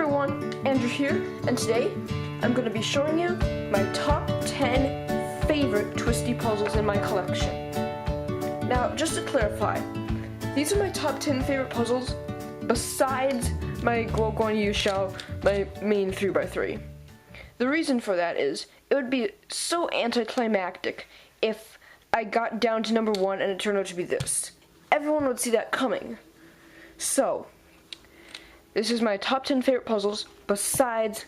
everyone, Andrew here, and today I'm going to be showing you my top 10 favorite twisty puzzles in my collection. Now, just to clarify, these are my top 10 favorite puzzles besides my Guo Guan Yu Xiao, my main 3x3. The reason for that is, it would be so anticlimactic if I got down to number 1 and it turned out to be this. Everyone would see that coming. So, this is my top 10 favorite puzzles besides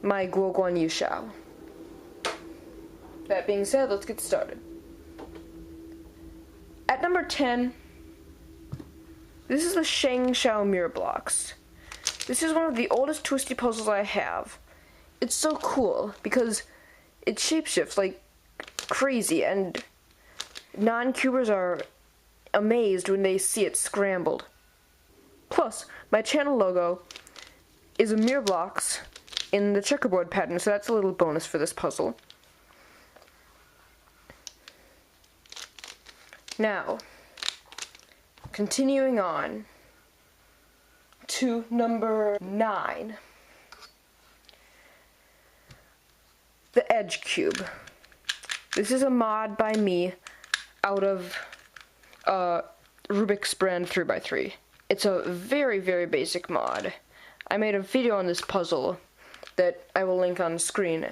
my Guo Guan Yu Xiao. That being said, let's get started. At number 10, this is the Sheng Xiao Mirror Blocks. This is one of the oldest twisty puzzles I have. It's so cool because it shapeshifts like crazy, and non-cubers are amazed when they see it scrambled. Plus, my channel logo is a mirror blocks in the checkerboard pattern, so that's a little bonus for this puzzle. Now, continuing on to number 9. The Edge Cube. This is a mod by me out of Rubik's Brand 3x3. It's a very, very basic mod. I made a video on this puzzle that I will link on the screen.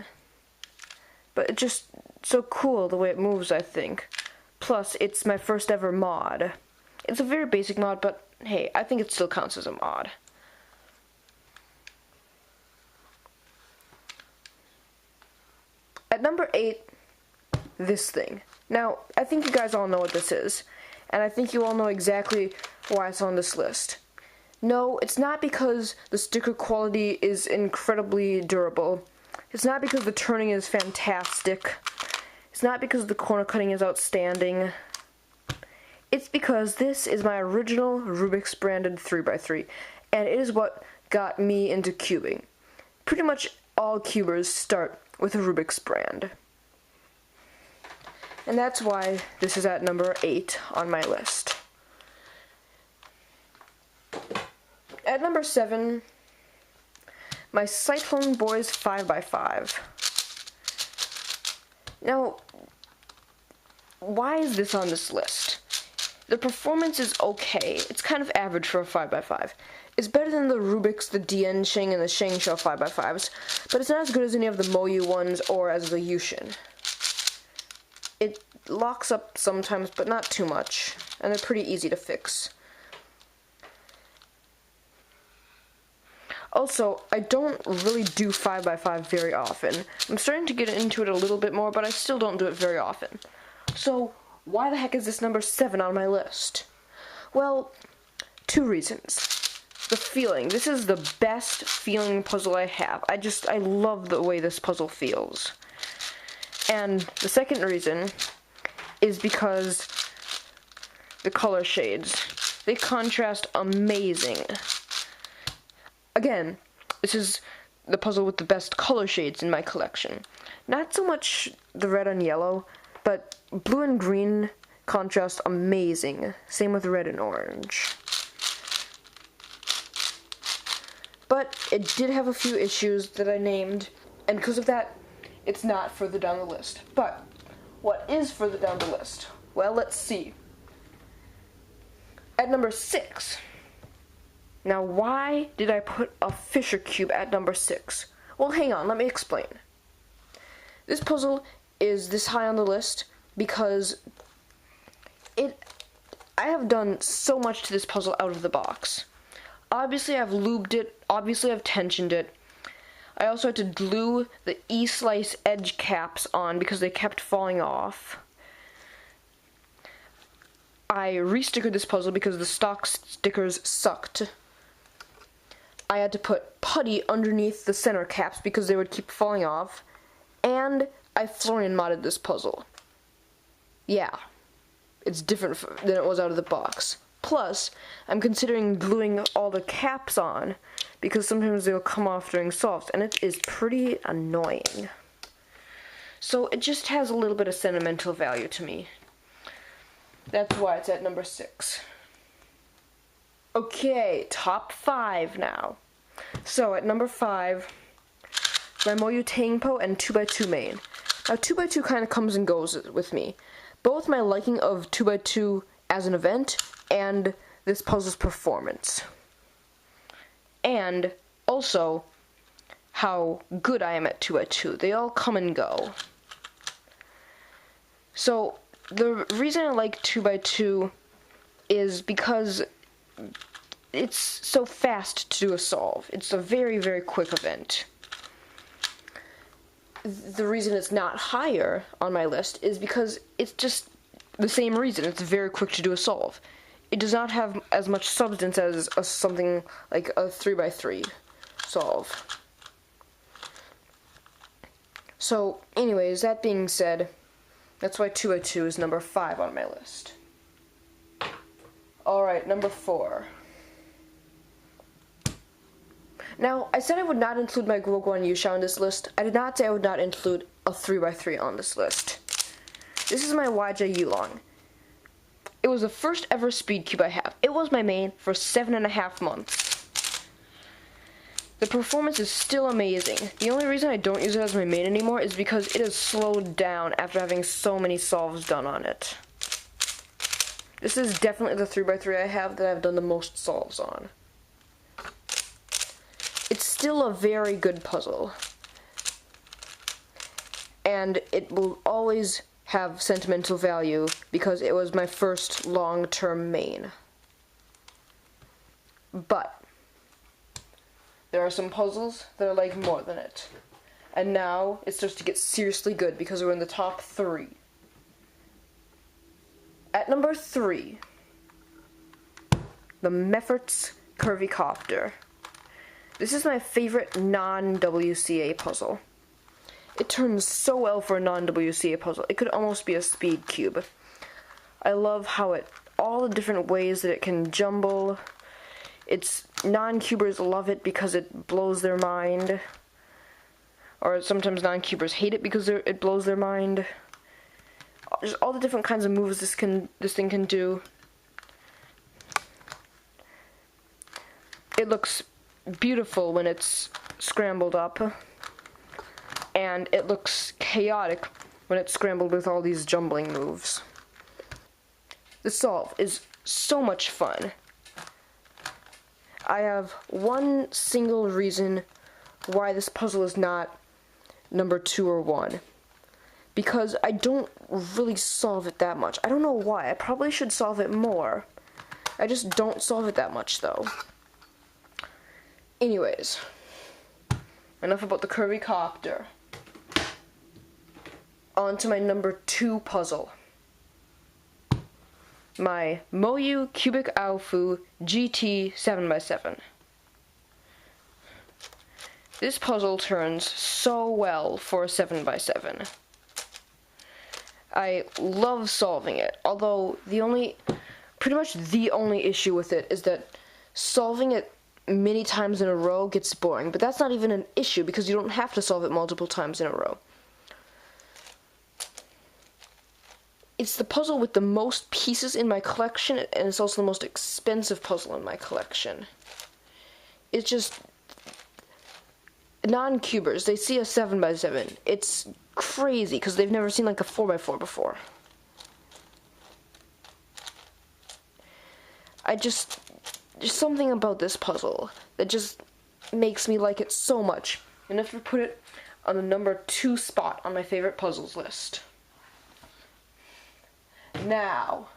But it's just so cool the way it moves, I think. Plus, it's my first ever mod. It's a very basic mod, but hey, I think it still counts as a mod. At number 8, this thing. Now, I think you guys all know what this is, and I think you all know exactly why it's on this list. No, it's not because the sticker quality is incredibly durable. It's not because the turning is fantastic. It's not because the corner cutting is outstanding. It's because this is my original Rubik's branded 3x3, and it is what got me into cubing. Pretty much all cubers start with a Rubik's brand. And that's why this is at number 8 on my list. At number 7, my Cyclone Boys 5x5. Now, why is this on this list? The performance is okay. It's kind of average for a 5x5. It's better than the Rubik's, the Dian Sheng, and the Sheng Xiao 5x5s, but it's not as good as any of the Moyu ones or as the Yushin. It locks up sometimes, but not too much, and they're pretty easy to fix. Also, I don't really do 5x5 very often. I'm starting to get into it a little bit more, but I still don't do it very often. So, why the heck is this number 7 on my list? Well, 2 reasons. The feeling. This is the best feeling puzzle I have. I love the way this puzzle feels. And the second reason is because the color shades. They contrast amazing. Again, this is the puzzle with the best color shades in my collection. Not so much the red and yellow, but blue and green contrast amazing. Same with red and orange. But it did have a few issues that I named, and because of that, it's not further down the list. But what is further down the list? Well, let's see. At number 6. Now, why did I put a Fisher Cube at number 6? Well, hang on, let me explain. This puzzle is this high on the list because I have done so much to this puzzle out of the box. Obviously, I've lubed it. Obviously, I've tensioned it. I also had to glue the E-Slice edge caps on because they kept falling off. I re-stickered this puzzle because the stock stickers sucked. I had to put putty underneath the center caps because they would keep falling off. And I Florian modded this puzzle. Yeah, it's different than it was out of the box. Plus, I'm considering gluing all the caps on because sometimes they'll come off during solves, and it is pretty annoying. So it just has a little bit of sentimental value to me. That's why it's at number 6. Okay, top 5 now. So at number 5, my Moyu Tangpo and 2x2 main. Now 2x2 kind of comes and goes with me. Both my liking of 2x2 as an event and this puzzle's performance. And also how good I am at 2x2. They all come and go. So the reason I like 2x2 is because it's so fast to do a solve. It's a very, very quick event. The reason it's not higher on my list is because it's just the same reason. It's very quick to do a solve. It does not have as much substance as something like a 3x3 solve. So, anyways, that being said, that's why 2x2 is number 5 on my list. Alright, number 4. Now, I said I would not include my Guoguan Yushao on this list. I did not say I would not include a 3x3 on this list. This is my YJ Yulong. It was the first ever speed cube I have. It was my main for 7.5 months. The performance is still amazing. The only reason I don't use it as my main anymore is because it has slowed down after having so many solves done on it. This is definitely the 3x3 I have that I've done the most solves on. It's still a very good puzzle. And it will always have sentimental value because it was my first long-term main. But there are some puzzles that are like more than it. And now it starts to get seriously good because we're in the top 3. At number 3, the Mefferts Curvy Copter. This is my favorite non-WCA puzzle. It turns so well for a non-WCA puzzle. It could almost be a speed cube. I love how all the different ways that it can jumble. Non-cubers love it because it blows their mind. Or sometimes non-cubers hate it because it blows their mind. Just all the different kinds of moves this thing can do. It looks beautiful when it's scrambled up, and it looks chaotic when it's scrambled with all these jumbling moves. The solve is so much fun. I have one single reason why this puzzle is not number 2 or 1. Because I don't really solve it that much. I don't know why. I probably should solve it more. I just don't solve it that much, though. Anyways, enough about the Curvy Copter. On to my number 2 puzzle. My Moyu Cubic Aofu GT 7x7. This puzzle turns so well for a 7x7. I love solving it, although pretty much the only issue with it is that solving it many times in a row gets boring, but that's not even an issue because you don't have to solve it multiple times in a row. It's the puzzle with the most pieces in my collection, and it's also the most expensive puzzle in my collection. It's just non-cubers, they see a 7x7. It's crazy because they've never seen like a 4x4 before. Just something about this puzzle that just makes me like it so much. Enough to put it on the number 2 spot on my favorite puzzles list. Now,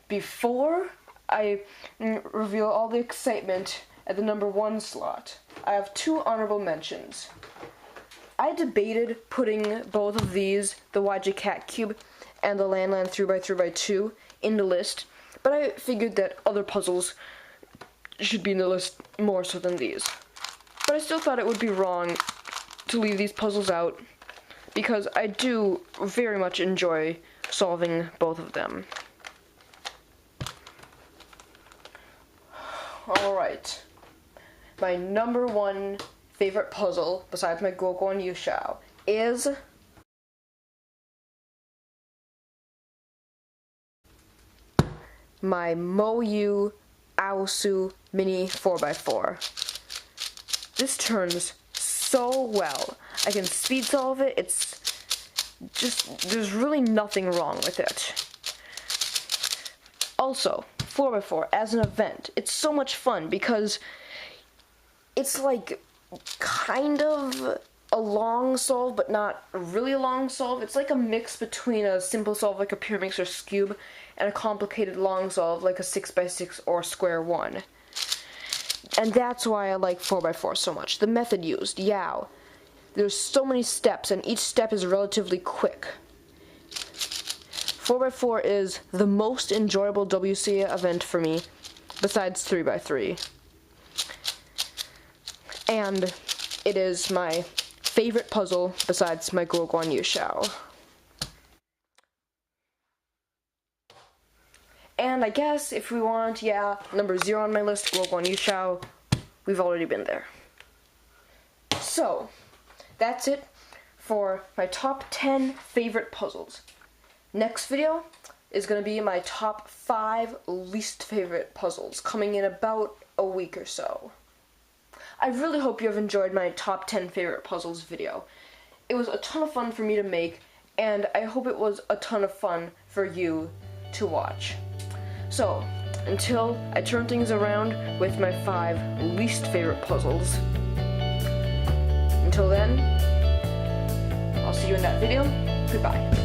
before I reveal all the excitement at the number 1 slot, I have 2 honorable mentions. I debated putting both of these, the YJ Cat Cube and the Landland 3x3x2, in the list, but I figured that other puzzles should be in the list more so than these. But I still thought it would be wrong to leave these puzzles out, because I do very much enjoy solving both of them. Alright. My number 1 favorite puzzle, besides my Guoguan Yushao, is my Moyu Aosu Mini 4x4. This turns so well. I can speed solve it. It's just, there's really nothing wrong with it. Also, 4x4 as an event, it's so much fun because it's like kind of a long solve, but not really a long solve. It's like a mix between a simple solve like a pure mix or cube and a complicated long solve like a 6x6 or square one. And that's why I like 4x4 so much. The method used, yeah. There's so many steps and each step is relatively quick. 4x4 is the most enjoyable WCA event for me, besides 3x3. And it is my favorite puzzle besides my Guoguan Yushao. And I guess if we want, yeah, number 0 on my list, Guoguan Yushao, we've already been there. So, that's it for my top 10 favorite puzzles. Next video is going to be my top 5 least favorite puzzles, coming in about a week or so. I really hope you have enjoyed my top 10 favorite puzzles video. It was a ton of fun for me to make, and I hope it was a ton of fun for you to watch. So, until I turn things around with my 5 least favorite puzzles, until then, I'll see you in that video. Goodbye.